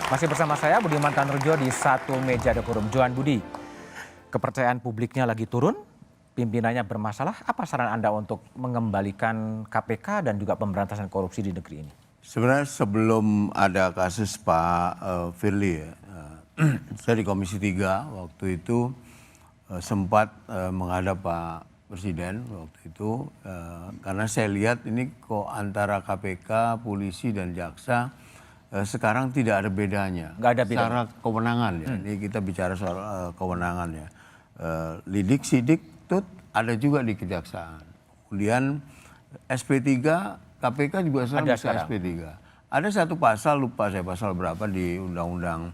Masih bersama saya Budiman Tanurjo di Satu Meja The Forum. Johan Budi, kepercayaan publiknya lagi turun, pimpinannya bermasalah. Apa saran Anda untuk mengembalikan KPK dan juga pemberantasan korupsi di negeri ini? Sebenarnya sebelum ada kasus Pak Firly ya, saya di Komisi 3 waktu itu sempat menghadap Pak Presiden waktu itu karena saya lihat ini kok antara KPK, polisi dan jaksa sekarang tidak ada bedanya. Nggak ada bedanya. Secara kewenangan ya, ini kita bicara soal kewenangan ya. Lidik, sidik, tut ada juga di kejaksaan. Kemudian SP3, KPK juga sekarang bisa SP3. Ada satu pasal, lupa saya pasal berapa di Undang-Undang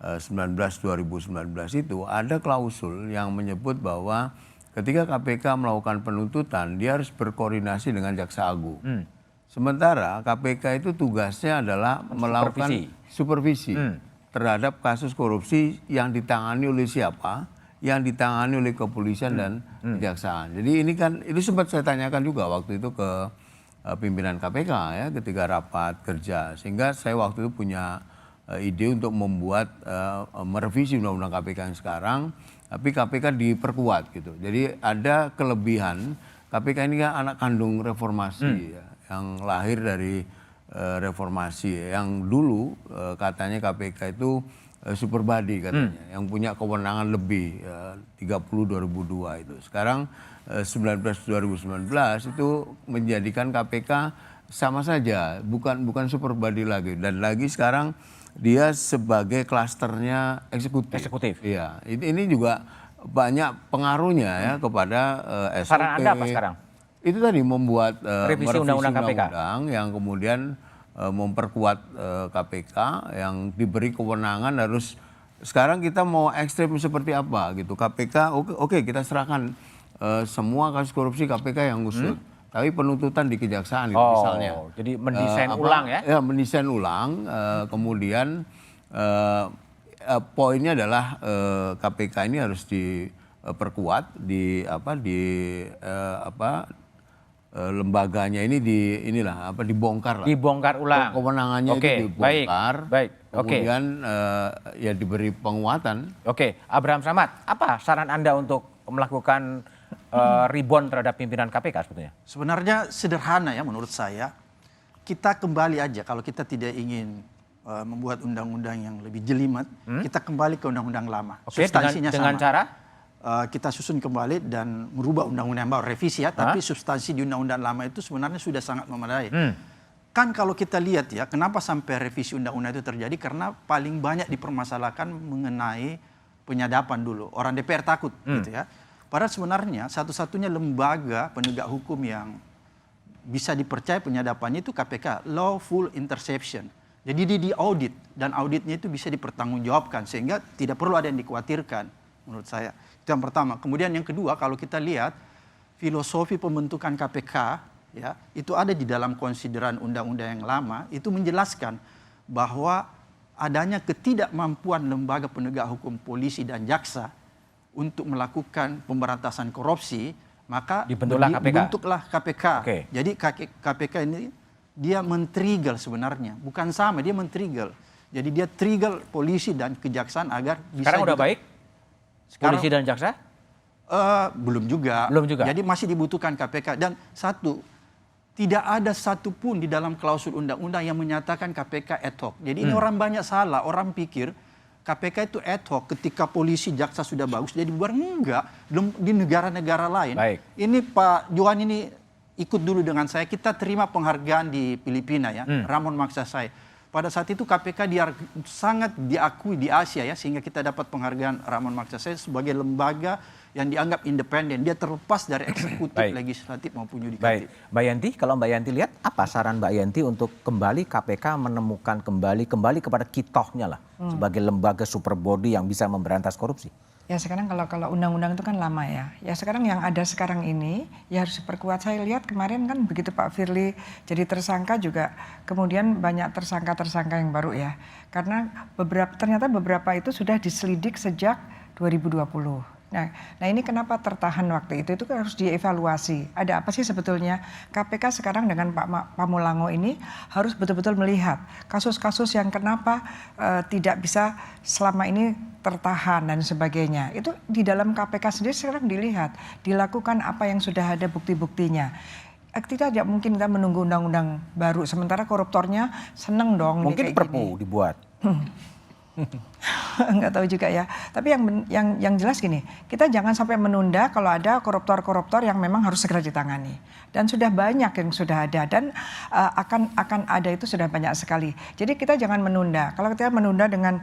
2019 itu ada klausul yang menyebut bahwa ketika KPK melakukan penuntutan dia harus berkoordinasi dengan Jaksa Agung. Sementara KPK itu tugasnya adalah melakukan supervisi terhadap kasus korupsi yang ditangani oleh siapa, yang ditangani oleh kepolisian dan kejaksaan. Jadi ini kan, itu sempat saya tanyakan juga waktu itu ke pimpinan KPK ya ketika rapat kerja. Sehingga saya waktu itu punya ide untuk membuat merevisi undang-undang KPK yang sekarang, tapi KPK diperkuat gitu. Jadi ada kelebihan, KPK ini kan anak kandung reformasi ya, yang lahir dari reformasi. Yang dulu katanya KPK itu super body katanya, yang punya kewenangan lebih 30/2002 itu. Sekarang 2019 itu menjadikan KPK sama saja, bukan super body lagi. Dan lagi sekarang dia sebagai klasternya eksekutif. Iya, ini juga banyak pengaruhnya ya kepada SOP. Saran Anda apa sekarang? Itu tadi membuat revisi undang-undang KPK yang kemudian memperkuat KPK yang diberi kewenangan harus sekarang kita mau ekstrem seperti apa gitu. KPK oke, kita serahkan semua kasus korupsi KPK yang ngusut. Tapi penuntutan di kejaksaan itu misalnya. Jadi mendesain ulang ya? Ya, mendesain ulang. Kemudian poinnya adalah KPK ini harus diperkuat lembaganya ini dibongkar lah. Dibongkar ulang. Kewenangannya itu dibongkar. Baik. Kemudian ya diberi penguatan. Oke, Abraham Samad, apa saran Anda untuk melakukan rebound terhadap pimpinan KPK sebetulnya? Sebenarnya sederhana ya menurut saya. Kita kembali aja kalau kita tidak ingin membuat undang-undang yang lebih jelimet, kita kembali ke undang-undang lama. Oke, dengan cara? Kita susun kembali dan merubah undang-undang baru, revisi ya, tapi substansi di undang-undang lama itu sebenarnya sudah sangat memadai. Kan kalau kita lihat ya, kenapa sampai revisi undang-undang itu terjadi? Karena paling banyak dipermasalahkan mengenai penyadapan dulu. Orang DPR takut gitu ya. Padahal sebenarnya satu-satunya lembaga penegak hukum yang bisa dipercaya penyadapannya itu KPK, lawful interception. Jadi dia diaudit dan auditnya itu bisa dipertanggungjawabkan sehingga tidak perlu ada yang dikhawatirkan menurut saya. Itu yang pertama. Kemudian yang kedua, kalau kita lihat filosofi pembentukan KPK ya, itu ada di dalam konsideran undang-undang yang lama, itu menjelaskan bahwa adanya ketidakmampuan lembaga penegak hukum polisi dan jaksa untuk melakukan pemberantasan korupsi, maka dibentuklah KPK. Jadi KPK ini dia men-trigger sebenarnya, bukan sama, dia men-trigger. Jadi dia trigger polisi dan kejaksaan agar bisa. Sekarang udah baik? Polisi dan jaksa? Belum juga. Jadi masih dibutuhkan KPK. Dan tidak ada satupun di dalam klausul undang-undang yang menyatakan KPK ad hoc. Jadi ini orang banyak salah. Orang pikir KPK itu ad hoc ketika polisi jaksa sudah bagus. Jadi bubar enggak. Di negara-negara lain. Ini Pak Johan ini ikut dulu dengan saya. Kita terima penghargaan di Filipina ya. Ramon Magsaysay. Pada saat itu KPK sangat diakui di Asia ya, sehingga kita dapat penghargaan Ramon Magsaysay sebagai lembaga yang dianggap independen. Dia terlepas dari eksekutif, legislatif maupun yudikatif. Mbak Yanti, kalau Mbak Yanti lihat apa saran Mbak Yanti untuk kembali KPK menemukan kembali kepada kitohnya lah sebagai lembaga super body yang bisa memberantas korupsi? Ya sekarang kalau undang-undang itu kan lama ya. Ya sekarang yang ada sekarang ini ya harus diperkuat. Saya lihat kemarin kan begitu Pak Firly jadi tersangka juga kemudian banyak tersangka-tersangka yang baru ya. Karena ternyata beberapa itu sudah diselidik sejak 2020. Nah ini kenapa tertahan waktu itu kan harus dievaluasi. Ada apa sih sebetulnya? KPK sekarang dengan Pak Pamulango ini harus betul-betul melihat kasus-kasus yang kenapa tidak bisa selama ini tertahan dan sebagainya. Itu di dalam KPK sendiri sekarang dilihat, dilakukan apa yang sudah ada bukti-buktinya. Kita tidak mungkin kita menunggu undang-undang baru, sementara koruptornya seneng dong. Mungkin perpu dibuat. Nggak tahu juga ya. Tapi yang jelas gini, kita jangan sampai menunda kalau ada koruptor-koruptor yang memang harus segera ditangani. Dan sudah banyak yang sudah ada dan akan ada itu sudah banyak sekali. Jadi kita jangan menunda. Kalau kita menunda dengan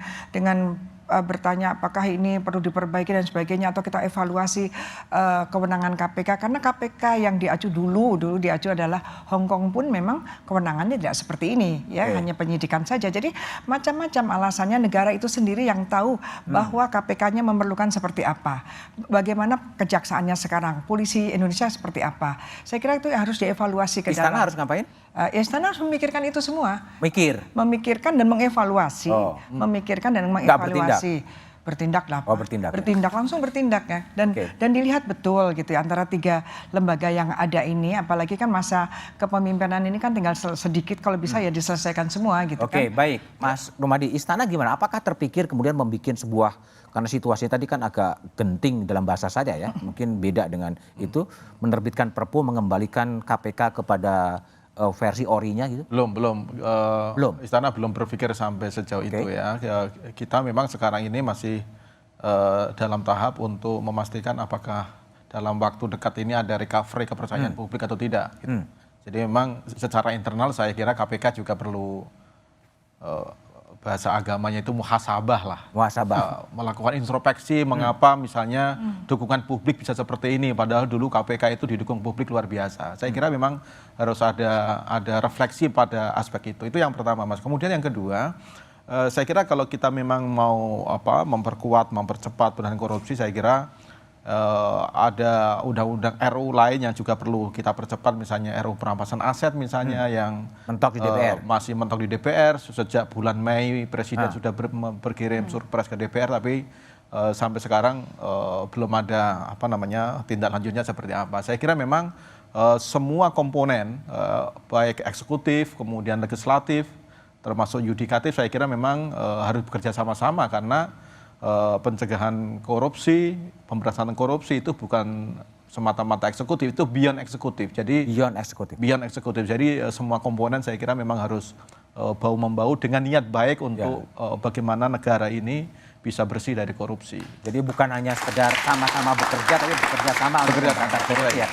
bertanya apakah ini perlu diperbaiki dan sebagainya atau kita evaluasi kewenangan KPK karena KPK yang diacu dulu diacu adalah Hong Kong pun memang kewenangannya tidak seperti ini ya, hanya penyidikan saja. Jadi macam-macam alasannya, negara itu sendiri yang tahu bahwa KPK-nya memerlukan seperti apa. Bagaimana kejaksaannya sekarang, polisi Indonesia seperti apa. Saya kira itu harus dievaluasi ke dalam. Istana harus ngapain? Istana harus memikirkan itu semua. Memikirkan dan mengevaluasi. Memikirkan dan mengevaluasi. Bertindak lah. Bertindak, langsung bertindak ya. Dan dilihat betul gitu ya, antara 3 lembaga yang ada ini, apalagi kan masa kepemimpinan ini kan tinggal sedikit, kalau bisa ya diselesaikan semua gitu kan. Oke, baik. Mas Rumadi, Istana gimana? Apakah terpikir kemudian membuat sebuah, karena situasinya tadi kan agak genting dalam bahasa saja ya, mungkin beda dengan itu, menerbitkan perpu mengembalikan KPK kepada versi orinya gitu? Belum. Istana belum berpikir sampai sejauh itu ya. Kita memang sekarang ini masih dalam tahap untuk memastikan apakah dalam waktu dekat ini ada recovery kepercayaan publik atau tidak. Gitu. Jadi memang secara internal saya kira KPK juga perlu bahasa agamanya itu muhasabah lah. Melakukan introspeksi mengapa misalnya dukungan publik bisa seperti ini padahal dulu KPK itu didukung publik luar biasa. Saya kira memang harus ada refleksi pada aspek itu. Itu yang pertama, Mas. Kemudian yang kedua, saya kira kalau kita memang mau memperkuat, mempercepat penanganan korupsi, saya kira ada undang-undang RU lain yang juga perlu kita percepat, misalnya RU perampasan aset misalnya yang mentok di DPR. Masih mentok di DPR. Sejak bulan Mei Presiden sudah berkirim surpres ke DPR, tapi sampai sekarang belum ada tindak lanjutnya seperti apa. Saya kira memang semua komponen baik eksekutif kemudian legislatif termasuk yudikatif saya kira memang harus bekerja sama-sama karena pencegahan korupsi, pemberantasan korupsi itu bukan semata-mata eksekutif, itu beyond eksekutif. Jadi beyond eksekutif. Jadi semua komponen saya kira memang harus bahu-membahu dengan niat baik untuk bagaimana negara ini bisa bersih dari korupsi. Jadi bukan hanya sekedar sama-sama bekerja, tapi bekerja sama untuk memberantas korupsi ya.